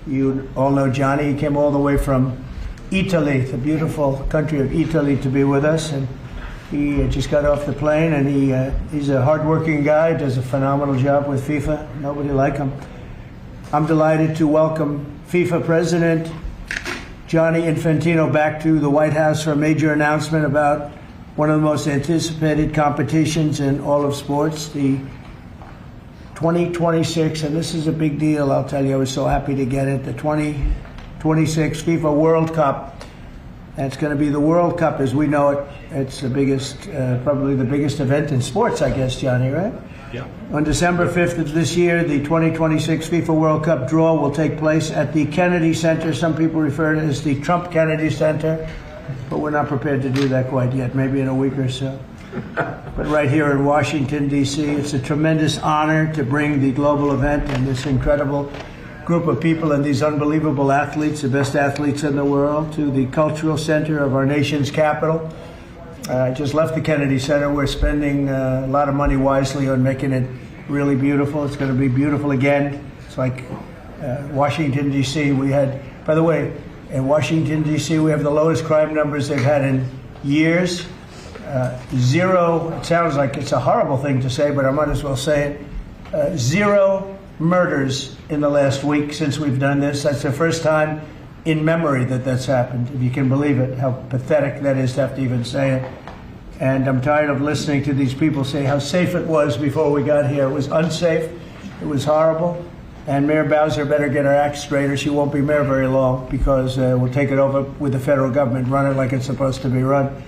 You all know Gianni. He came all the way from Italy, the beautiful country of Italy, to be with us. And he just got off the plane, and he's a hardworking guy, does a phenomenal job with FIFA. Nobody like him. I'm delighted to welcome FIFA President Gianni Infantino back to the White House for a major announcement about one of the most anticipated competitions in all of sports, the 2026, and this is a big deal, I'll tell you, I was so happy to get it, the 2026 FIFA World Cup. And it's going to be the World Cup as we know it. It's the biggest, probably the biggest event in sports, I guess, Gianni, right? Yeah. On December 5th of this year, the 2026 FIFA World Cup draw will take place at the Kennedy Center. Some people refer to it as the Trump Kennedy Center, but we're not prepared to do that quite yet, maybe in a week or so. But right here in Washington, D.C., it's a tremendous honor to bring the global event and this incredible group of people and these unbelievable athletes, the best athletes in the world, to the cultural center of our nation's capital. I just left the Kennedy Center. We're spending a lot of money wisely on making it really beautiful. It's going to be beautiful again. It's like Washington, D.C. We had, by the way, in Washington, D.C., we have the lowest crime numbers they've had in years. Zero, it sounds like it's a horrible thing to say, but I might as well say it. Zero murders in the last week since we've done this. That's the first time in memory that that's happened, if you can believe it, how pathetic that is to have to even say it. And I'm tired of listening to these people say how safe it was before we got here. It was unsafe. It was horrible. And Mayor Bowser better get her act straight or she won't be mayor very long, because we'll take it over with the federal government, run it like it's supposed to be run.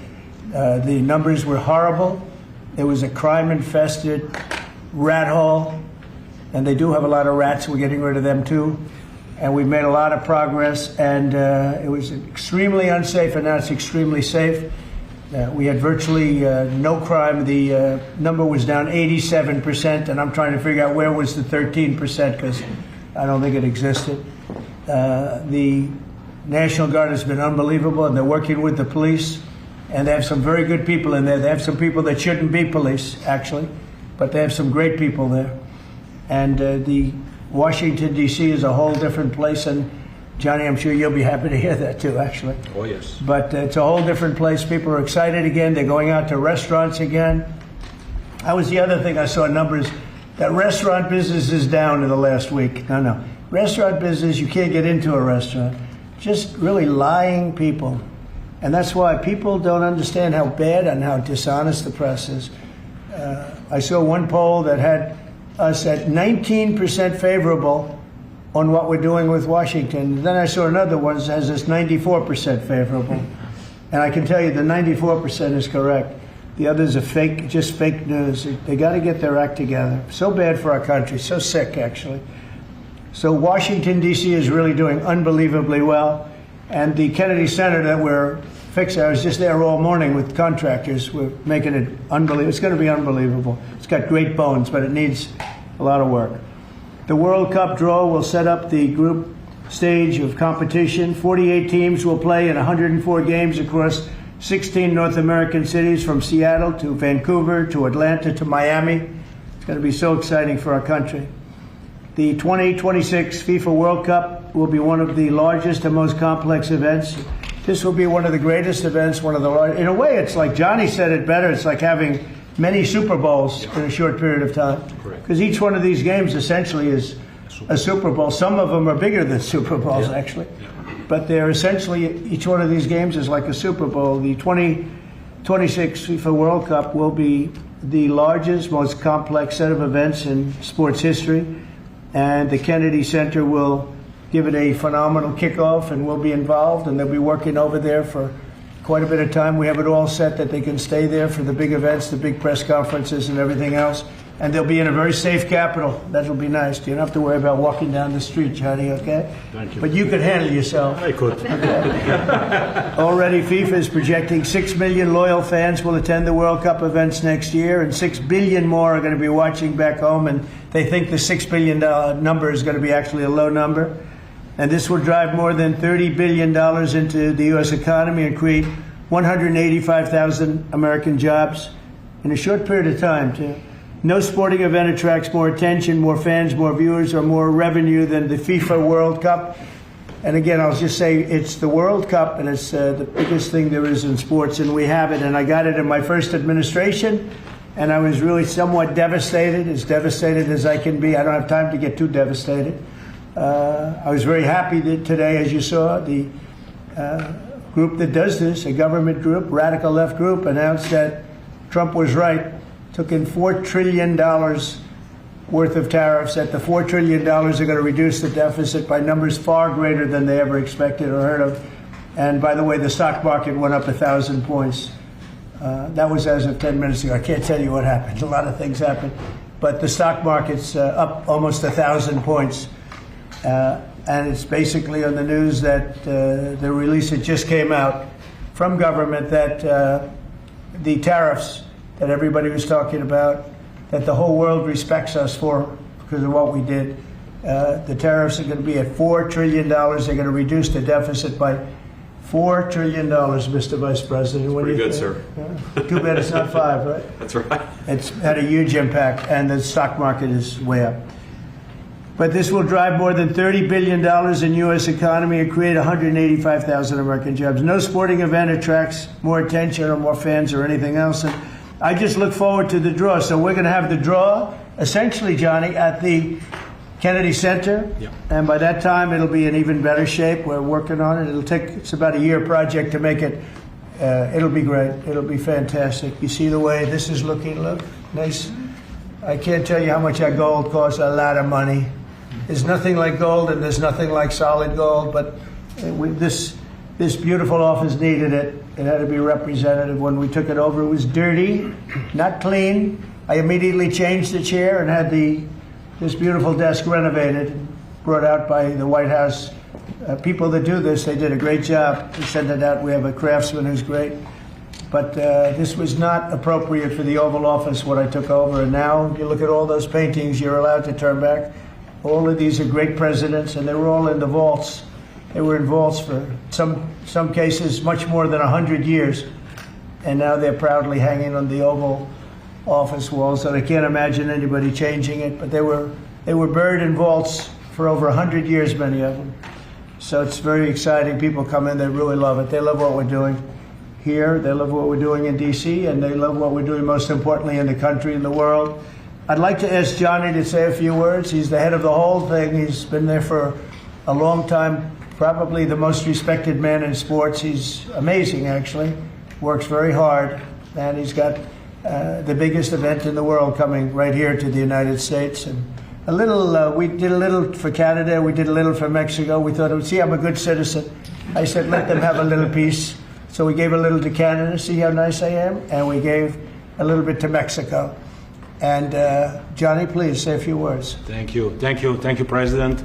The numbers were horrible. It was a crime-infested rat hole, and they do have a lot of rats. We're getting rid of them too, and we've made a lot of progress. And it was extremely unsafe, and now it's extremely safe. We had virtually no crime. The number was down 87%, and I'm trying to figure out where was the 13%, because I don't think it existed. The National Guard has been unbelievable, and they're working with the police. And they have some very good people in there. They have some people that shouldn't be police, actually, but they have some great people there. And the Washington, D.C. is a whole different place. And Gianni, I'm sure you'll be happy to hear that too, actually. Oh, yes. But it's a whole different place. People are excited again. They're going out to restaurants again. That was the other thing I saw numbers. That restaurant business is down in the last week. No. Restaurant business, you can't get into a restaurant. Just really lying people. And that's why people don't understand how bad and how dishonest the press is. I saw one poll that had us at 19% favorable on what we're doing with Washington. Then I saw another one that has us 94% favorable. And I can tell you the 94% is correct. The others are fake, just fake news. They got to get their act together. So bad for our country, so sick, actually. So Washington, D.C. is really doing unbelievably well. And the Kennedy Center that we're fixing, I was just there all morning with contractors. We're making it unbelievable. It's going to be unbelievable. It's got great bones, but it needs a lot of work. The World Cup draw will set up the group stage of competition. 48 teams will play in 104 games across 16 North American cities, from Seattle to Vancouver to Atlanta to Miami. It's going to be so exciting for our country. The 2026 FIFA World Cup will be one of the largest and most complex events. This will be one of the greatest events, one of the largest. In a way, it's like Gianni said it better. It's like having many Super Bowls in a short period of time. Because each one of these games essentially is a Super Bowl. Some of them are bigger than Super Bowls, actually. But they're essentially, each one of these games is like a Super Bowl. The 2026 FIFA World Cup will be the largest, most complex set of events in sports history. And the Kennedy Center will give it a phenomenal kickoff, and we'll be involved, and they'll be working over there for quite a bit of time. We have it all set that they can stay there for the big events, the big press conferences and everything else. And they'll be in a very safe capital. That'll be nice. You don't have to worry about walking down the street, Johnny, okay? Thank you. But you can handle yourself. I could. Okay. Already FIFA is projecting 6 million loyal fans will attend the World Cup events next year, and 6 billion more are going to be watching back home, and they think the $6 billion number is going to be actually a low number. And this will drive more than $30 billion into the U.S. economy and create 185,000 American jobs in a short period of time, too. No sporting event attracts more attention, more fans, more viewers, or more revenue than the FIFA World Cup. And again, I'll just say it's the World Cup, and it's the biggest thing there is in sports, and we have it. And I got it in my first administration, and I was really somewhat devastated, as devastated as I can be. I don't have time to get too devastated. I was very happy that today, as you saw, the group that does this, a government group, radical left group, announced that Trump was right, took in $4 trillion worth of tariffs, that the $4 trillion are going to reduce the deficit by numbers far greater than they ever expected or heard of. And by the way, the stock market went up 1,000 points. That was as of 10 minutes ago. I can't tell you what happened. A lot of things happened. But the stock market's up almost 1,000 points. And it's basically on the news that the release that just came out from government that the tariffs that everybody was talking about, that the whole world respects us for because of what we did. The tariffs are going to be at $4 trillion. They're going to reduce the deficit by $4 trillion, Mr. Vice President. Pretty good, sir. Too bad it's not 5, right? That's right. It's had a huge impact, and the stock market is way up. But this will drive more than $30 billion in U.S. economy and create 185,000 American jobs. No sporting event attracts more attention or more fans or anything else. And I just look forward to the draw. So we're going to have the draw, essentially, Johnny, at the Kennedy Center. Yeah. And by that time, it'll be in even better shape. We're working on it. It's about a year project to make it. It'll be great. It'll be fantastic. You see the way this is looking? Look, nice. I can't tell you how much that gold costs. A lot of money. There's nothing like gold, and there's nothing like solid gold. But this beautiful office needed it. It had to be representative. When we took it over, it was dirty, not clean. I immediately changed the chair and had this beautiful desk renovated, brought out by the White House. People that do this, they did a great job. We sent it out. We have a craftsman who's great. But this was not appropriate for the Oval Office when I took over. And now you look at all those paintings you're allowed to turn back. All of these are great presidents, and they were all in the vaults. They were in vaults for some cases much more than 100 years. And now they're proudly hanging on the Oval Office walls, and I can't imagine anybody changing it. But they were buried in vaults for over 100 years, many of them. So it's very exciting. People come in, they really love it. They love what we're doing here. They love what we're doing in D.C., and they love what we're doing, most importantly, in the country and the world. I'd like to ask Gianni to say a few words. He's the head of the whole thing. He's been there for a long time, probably the most respected man in sports. He's amazing, actually. Works very hard, and he's got the biggest event in the world coming right here to the United States. And a little, we did a little for Canada, we did a little for Mexico. We thought, see, I'm a good citizen. I said, let them have a little piece. So we gave a little to Canada, see how nice I am? And we gave a little bit to Mexico. And Johnny, please say a few words. Thank you, President.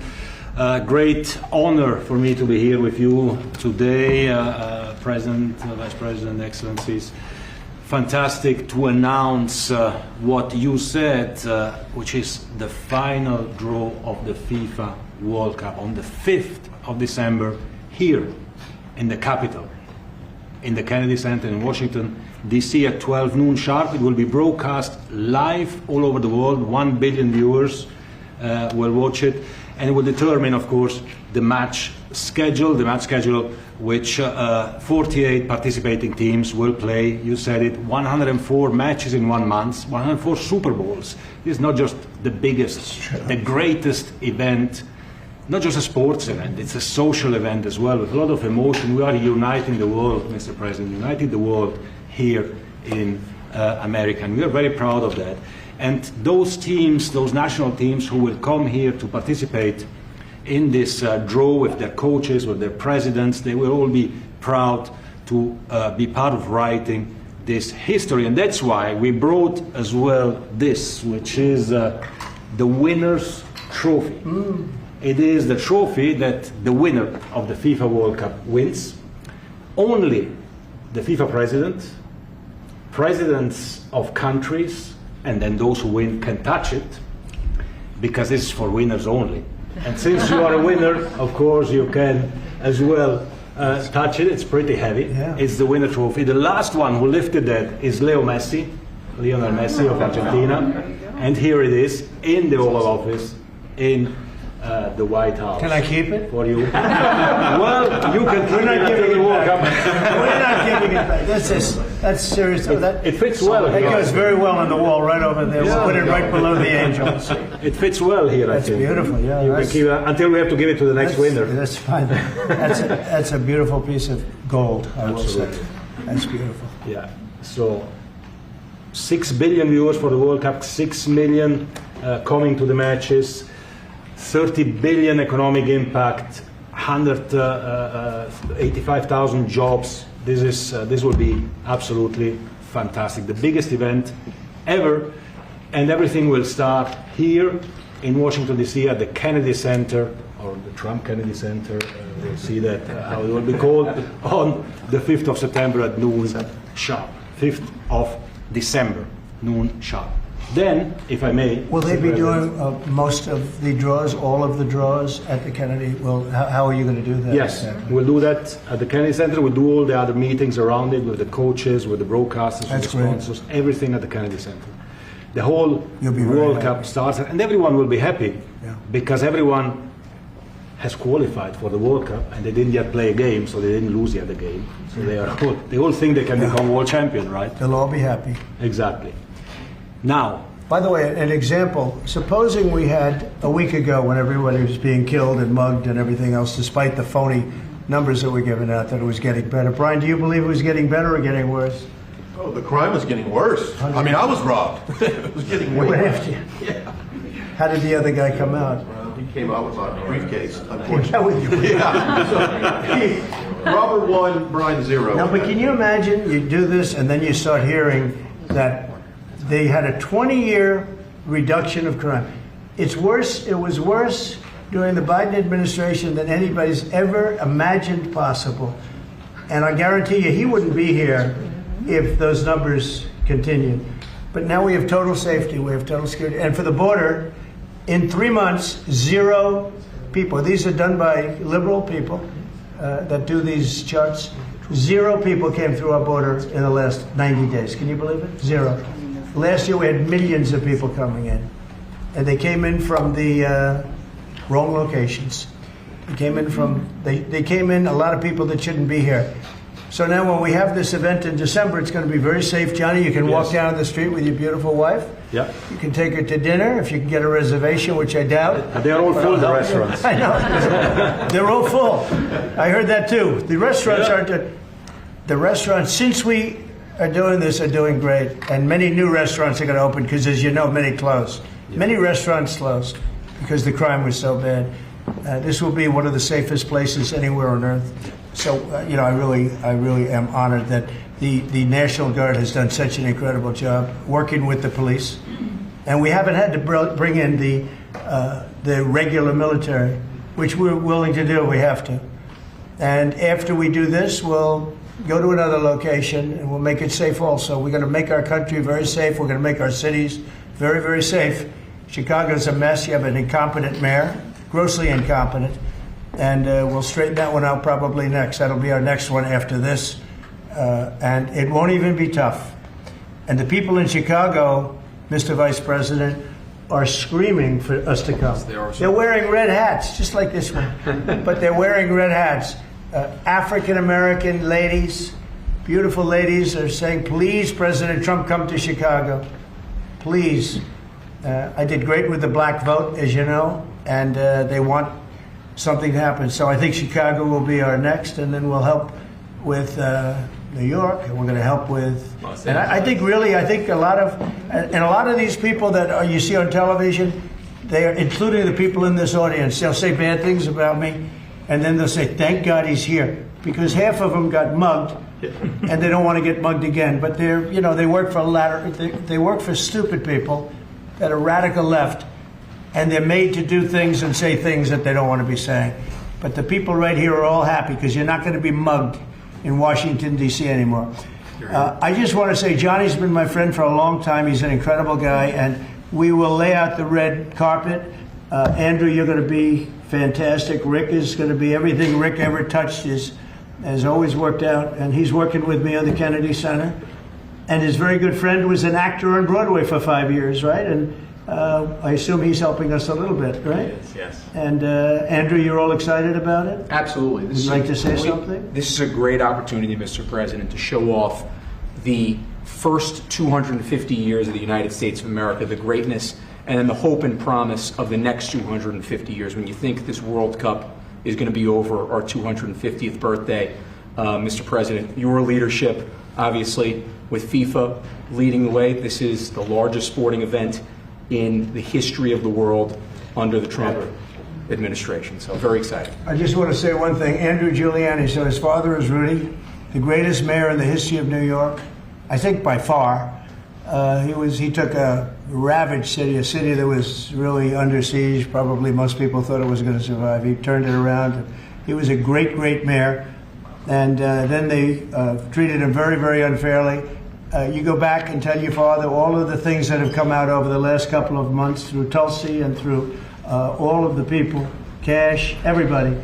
Great honor for me to be here with you today, President, Vice President, Excellencies. Fantastic to announce what you said, which is the final draw of the FIFA World Cup on the 5th of December here in the capital, in the Kennedy Center in Washington, D.C. at 12 noon sharp. It will be broadcast live all over the world. 1 billion viewers will watch it. And it will determine, of course, the match schedule, which 48 participating teams will play. You said it, 104 matches in 1 month, 104 Super Bowls. This is not just the biggest, the greatest event, not just a sports event, it's a social event as well, with a lot of emotion. We are uniting the world, Mr. President, uniting the world here in America, and we are very proud of that. And those teams, those national teams who will come here to participate in this draw with their coaches, with their presidents, they will all be proud to be part of writing this history. And that's why we brought as well this, which is the winner's trophy. It is the trophy that the winner of the FIFA World Cup wins. Only the FIFA president, presidents of countries, and then those who win can touch it, because this is for winners only. And since you are a winner, of course, you can as well touch it. It's pretty heavy. Yeah. It's the winner trophy. The last one who lifted that is Lionel Messi of Argentina. And here it is in the Oval Office in the White House. Can I keep it? For you. Well, you can keep it until the World Cup. We're not giving it back. That's serious. It fits well. It goes very well on the wall right over there. We'll put it right below the angels. It fits well here, I That's think. beautiful, yeah. You can keep it until we have to give it to the next winner. That's fine. That's a beautiful piece of gold, I will say. Absolutely. That's beautiful. Yeah. So 6 billion viewers for the World Cup, 6 million coming to the matches, 30 billion economic impact, 185,000 jobs. This will be absolutely fantastic. The biggest event ever, and everything will start here in Washington D.C. at the Kennedy Center, or the Trump Kennedy Center. We'll see that how it will be called on the 5th of September at noon sharp. 5th of December, noon sharp. Then, if I may... Will they be doing most of the draws, all of the draws at the Kennedy? Well, how are you going to do that? Yes, exactly? we'll do that at the Kennedy Center. We'll do all the other meetings around it with the coaches, with the broadcasters, with the That's great. sponsors, everything at the Kennedy Center. The whole You'll be very World happy. Cup starts, and everyone will be happy Yeah. because everyone has qualified for the World Cup, and they didn't yet play a game, so they didn't lose yet the game. So they all think they can become world champion, right? They'll all be happy. Exactly. Now, By the way, an example, supposing we had a week ago when everybody was being killed and mugged and everything else, despite the phony numbers that were given out, that it was getting better. Brian, do you believe it was getting better or getting worse? Oh, the crime was getting worse. I mean, I was robbed. It was getting way went worse. after you. Yeah. How did the other guy come out? Well, he came out with a briefcase, Yeah, unfortunately. with you. Yeah. So, Robert 1, Brian 0. Now, but can you imagine you do this and then you start hearing that they had a 20-year reduction of crime. It's worse. It was worse during the Biden administration than anybody's ever imagined possible. And I guarantee you he wouldn't be here if those numbers continued. But now we have total safety. We have total security. And for the border, in 3 months, 0 people. These are done by liberal people that do these charts. 0 people came through our border in the last 90 days. Can you believe it? 0. Last year we had millions of people coming in. And they came in from the wrong locations. They came in a lot of people that shouldn't be here. So now when we have this event in December, it's going to be very safe. Johnny, you can walk Yes. down the street with your beautiful wife. yeah, You can take her to dinner if you can get a reservation, which I doubt. they're all full, the restaurants. I know. They're all full. I heard that too. The restaurants Yeah. aren't. The restaurants, since we are doing this, are doing great. And many new restaurants are going to open because, as you know, many closed. Many restaurants closed because the crime was so bad. This will be one of the safest places anywhere on earth. So, I really am honored that the National Guard has done such an incredible job working with the police. And we haven't had to bring in the regular military, which we're willing to do. We have to. And after we do this, we'll go to another location and we'll make it safe also. We're going to make our country very safe. We're going to make our cities very, very safe. Chicago's a mess. You have an incompetent mayor, grossly incompetent. And we'll straighten that one out probably next. That'll be our next one after this. And it won't even be tough. And the people in Chicago, Mr. Vice President, are screaming for us to come. They're wearing red hats, just like this one. But they're wearing red hats. African-American ladies, beautiful ladies, are saying, please, President Trump, come to Chicago. Please. I did great with the black vote, as you know, and they want something to happen. So I think Chicago will be our next, and then we'll help with New York, and we're going to help with. And I think a lot of these people that you see on television, they are, including the people in this audience, they'll say bad things about me, and then they'll say, "Thank God he's here," because half of them got mugged, and they don't want to get mugged again. But they work for they work for stupid people that are radical left. And they're made to do things and say things that they don't want to be saying. But the people right here are all happy because you're not going to be mugged in Washington, D.C. anymore. I just want to say Johnny's been my friend for a long time. He's an incredible guy. And we will lay out the red carpet. Andrew, you're going to be fantastic. Rick is going to be everything Rick ever touched has always worked out. And he's working with me on the Kennedy Center. And his very good friend was an actor on Broadway for 5 years, right? And I assume he's helping us a little bit, right? Yes. And Andrew, you're all excited about it? Absolutely. Would you like to say something? This is a great opportunity, Mr. President, to show off the first 250 years of the United States of America, the greatness and then the hope and promise of the next 250 years. When you think this World Cup is going to be over our 250th birthday, Mr. President, your leadership, obviously, with FIFA leading the way, this is the largest sporting event in the history of the world under the Trump administration. So very excited. I just want to say one thing. Andrew Giuliani, so his father is Rudy, the greatest mayor in the history of New York, I think by far. He took a ravaged city, a city that was really under siege. Probably most people thought it was going to survive. He turned it around. He was a great, great mayor. And then they treated him very, very unfairly. You go back and tell your father all of the things that have come out over the last couple of months through Tulsi and through all of the people, Cash, everybody.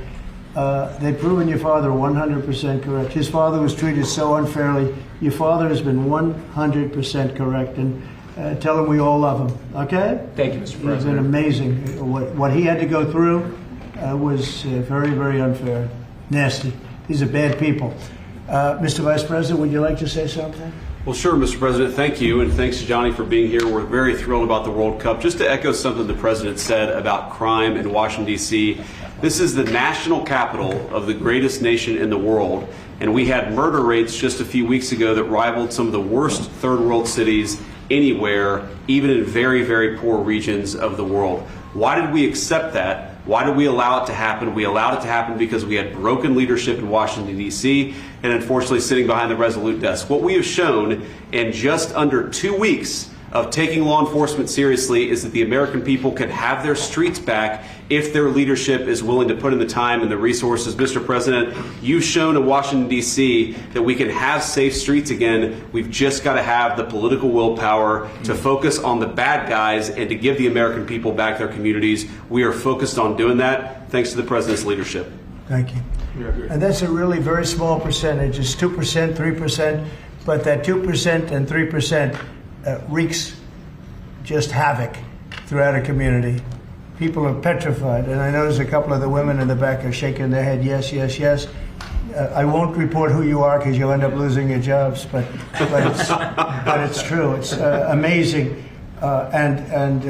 They've proven your father 100% correct. His father was treated so unfairly. Your father has been 100% correct. And tell him we all love him, okay? Thank you, Mr. President. It's been amazing. What he had to go through was very, very unfair. Nasty. These are bad people. Mr. Vice President, would you like to say something? Well, sure, Mr. President. Thank you, and thanks to Johnny for being here. We're very thrilled about the World Cup. Just to echo something the President said about crime in Washington, D.C., this is the national capital of the greatest nation in the world, and we had murder rates just a few weeks ago that rivaled some of the worst third world cities anywhere, even in very, very poor regions of the world. Why did we accept that? Why did we allow it to happen? We allowed it to happen because we had broken leadership in Washington, D.C., and unfortunately sitting behind the Resolute desk. What we have shown in just under 2 weeks of taking law enforcement seriously is that the American people can have their streets back if their leadership is willing to put in the time and the resources. Mr. President, you've shown in Washington, D.C. that we can have safe streets again. We've just got to have the political willpower to focus on the bad guys and to give the American people back their communities. We are focused on doing that thanks to the President's leadership. Thank you. And that's a really very small percentage. It's 2%, 3%, but that 2% and 3% wreaks just havoc throughout a community. People are petrified, and I notice a couple of the women in the back are shaking their head, yes, yes, yes. I won't report who you are because you'll end up losing your jobs, but it's true. It's amazing. And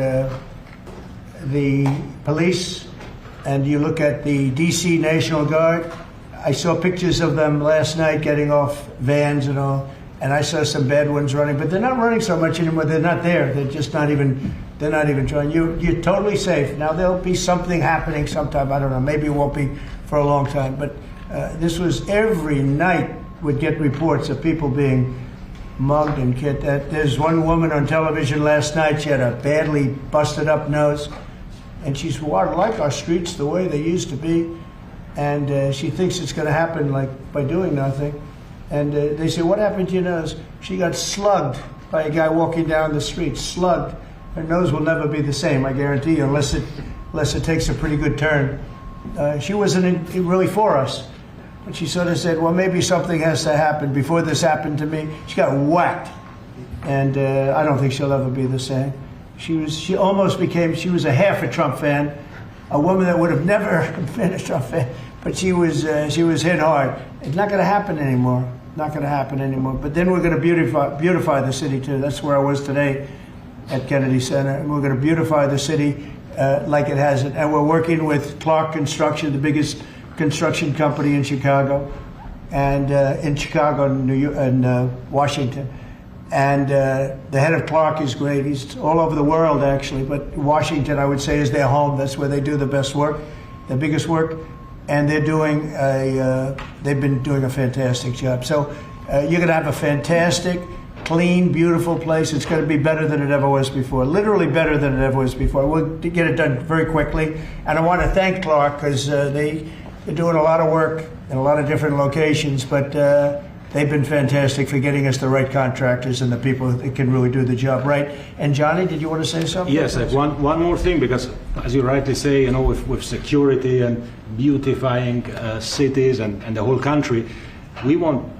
the police, and you look at the D.C. National Guard, I saw pictures of them last night getting off vans and all, and I saw some bad ones running, but they're not running so much anymore. They're not there. They're just not even trying. You're totally safe. Now, there'll be something happening sometime. I don't know. Maybe it won't be for a long time, but this was every night would get reports of people being mugged and killed. There's one woman on television last night. She had a badly busted up nose, and she's like our streets the way they used to be, and she thinks it's going to happen like by doing nothing. And they say, what happened to your nose? She got slugged by a guy walking down the street, slugged. Her nose will never be the same, I guarantee you, unless it takes a pretty good turn. She wasn't really for us. But she sort of said, well, maybe something has to happen. Before this happened to me, she got whacked. And I don't think she'll ever be the same. She was a half a Trump fan, a woman that would have never been a Trump fan, but she was hit hard. It's not going to happen anymore. Not going to happen anymore. But then we're going to beautify the city too. That's where I was today at Kennedy Center. And we're going to beautify the city like it has it. And we're working with Clark Construction, the biggest construction company in Chicago, and in Washington. And the head of Clark is great. He's all over the world, actually. But Washington, I would say, is their home. That's where they do the best work, the biggest work. And they've been doing a fantastic job. So you're going to have a fantastic, clean, beautiful place. It's going to be better than it ever was before, literally better than it ever was before. We'll get it done very quickly. And I want to thank Clark because they're doing a lot of work in a lot of different locations, but they've been fantastic for getting us the right contractors and the people that can really do the job right. And Johnny, did you want to say something? Yes, I have one more thing, because as you rightly say, with security and beautifying cities and the whole country, we want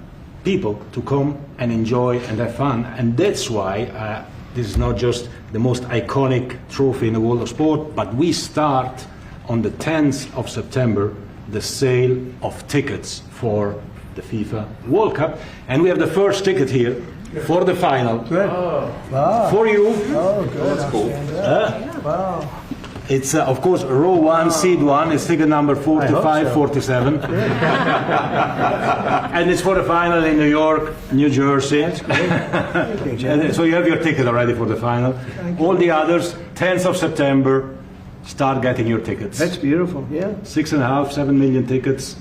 people to come and enjoy and have fun, and that's why This is not just the most iconic trophy in the world of sport, but we start on the 10th of September the sale of tickets for the FIFA World Cup. And we have the first ticket here for the final. Good. Wow. For you. Oh, good. That's cool. Wow. It's, of course, row 1, seed 1. It's ticket number 45, so. 47. And it's for the final in New York, New Jersey. And so you have your ticket already for the final. All the others, 10th of September, start getting your tickets. That's beautiful. Yeah. 6.5, 7 million tickets.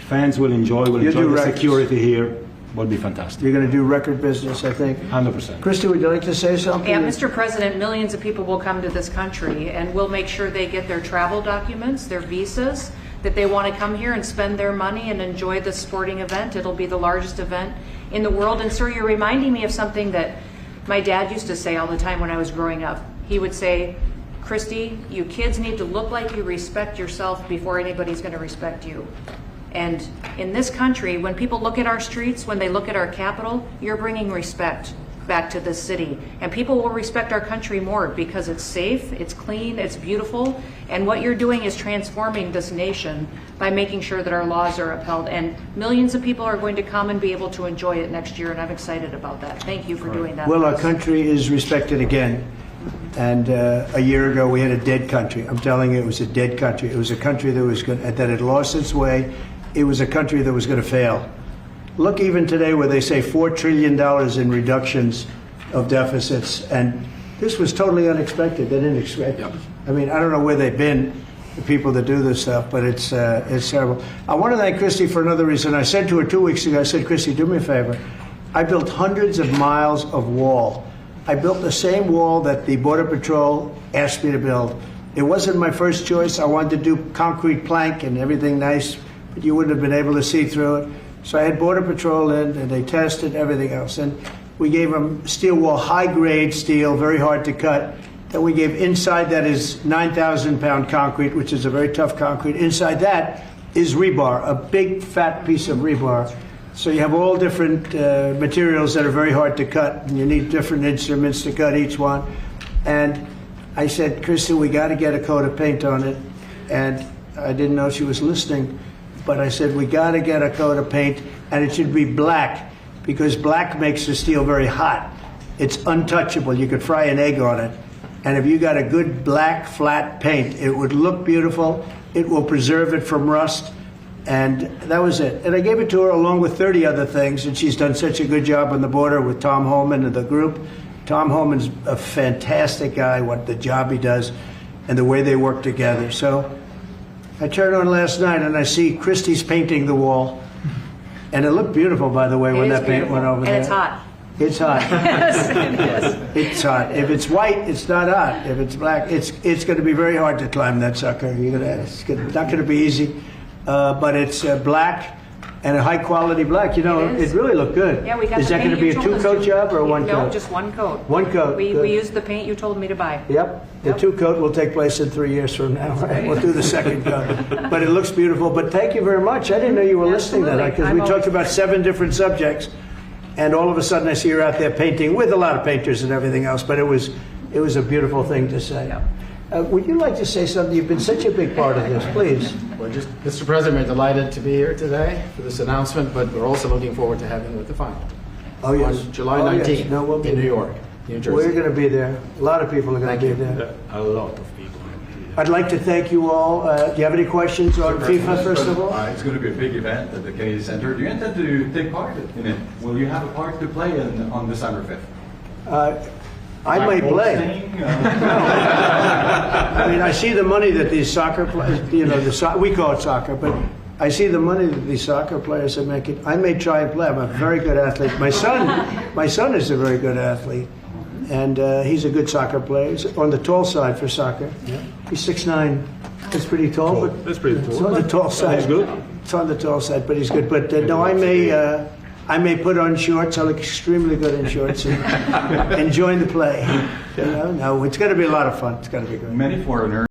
Fans will enjoy do the records. security here. Will be fantastic. You're going to do record business, I think. 100%. Christy, would you like to say something? Yeah, Mr. President, millions of people will come to this country, and we'll make sure they get their travel documents, their visas, that they want to come here and spend their money and enjoy the sporting event. It'll be the largest event in the world. And sir, you're reminding me of something that my dad used to say all the time when I was growing up. He would say, Christy, you kids need to look like you respect yourself before anybody's going to respect you. And in this country, when people look at our streets, when they look at our capital, you're bringing respect back to this city. And people will respect our country more because it's safe, it's clean, it's beautiful. And what you're doing is transforming this nation by making sure that our laws are upheld. And millions of people are going to come and be able to enjoy it next year, and I'm excited about that. Thank you for doing that. Well, our country is respected again. And a year ago, we had a dead country. I'm telling you, it was a dead country. It was a country that had lost its way. It was a country that was going to fail. Look, even today, where they say $4 trillion in reductions of deficits, and this was totally unexpected. They didn't expect it. I mean, I don't know where they've been, the people that do this stuff, but it's terrible. I want to thank Christy for another reason. I said to her 2 weeks ago, I said, Christy, do me a favor. I built hundreds of miles of wall. I built the same wall that the Border Patrol asked me to build. It wasn't my first choice. I wanted to do concrete plank and everything nice, but you wouldn't have been able to see through it. So I had Border Patrol in, and they tested everything else. And we gave them steel wall, high-grade steel, very hard to cut. Then we gave inside that is 9,000-pound concrete, which is a very tough concrete. Inside that is rebar, a big, fat piece of rebar. So you have all different materials that are very hard to cut, and you need different instruments to cut each one. And I said, Kristen, we got to get a coat of paint on it. And I didn't know she was listening. But I said, we got to get a coat of paint, and it should be black, because black makes the steel very hot. It's untouchable. You could fry an egg on it. And if you got a good black, flat paint, it would look beautiful. It will preserve it from rust. And that was it. And I gave it to her along with 30 other things, and she's done such a good job on the border with Tom Holman and the group. Tom Holman's a fantastic guy, what the job he does, and the way they work together. So I turned on last night and I see Christie's painting the wall. And it looked beautiful, by the way, when that paint went over there. And it's hot. It's hot. Yes, it is. It's hot. If it's white, it's not hot. If it's black, it's going to be very hard to climb that sucker. It's not going to be easy. But it's black, and a high-quality black. You know, it really looked good. Yeah, we got Is the that going to paint be you a told us two-coat to. job or one coat? No, just one coat. One coat. We Good. used the paint you told me to buy. Yep. The Yep. two-coat will take place in 3 years from now. Right? We'll do the second coat. But it looks beautiful. But thank you very much. I didn't know you were listening to that, because we talked about 7 different subjects, and all of a sudden I see her out there painting with a lot of painters and everything else. But it was a beautiful thing to say. Yep. Would you like to say something? You've been such a big part of this. Please. Well, just, Mr. President, we're delighted to be here today for this announcement, but we're also looking forward to having you at the final. Oh, yes. On July Oh, yes. 19th No, we'll be in New there. York, New Jersey. We're going to be there. A lot of people are going to be there. A lot of people. I'd like to thank you all. Do you have any questions on FIFA, first of all? It's going to be a big event at the Kennedy Center. Do you intend to take part in it? Will you have a part to play on December 5th? I may play. I mean, I see the money that these soccer players, we call it soccer, but I see the money that these soccer players are making. I may try and play. I'm a very good athlete. My son is a very good athlete, and he's a good soccer player. He's on the tall side for soccer. He's 6'9". That's pretty tall, but That's pretty it's cool. on the tall side. He's good. It's on the tall side, but he's good. But no, I may put on shorts. I look extremely good in shorts and join the play. No, it's going to be a lot of fun. It's going to be good. Many foreigners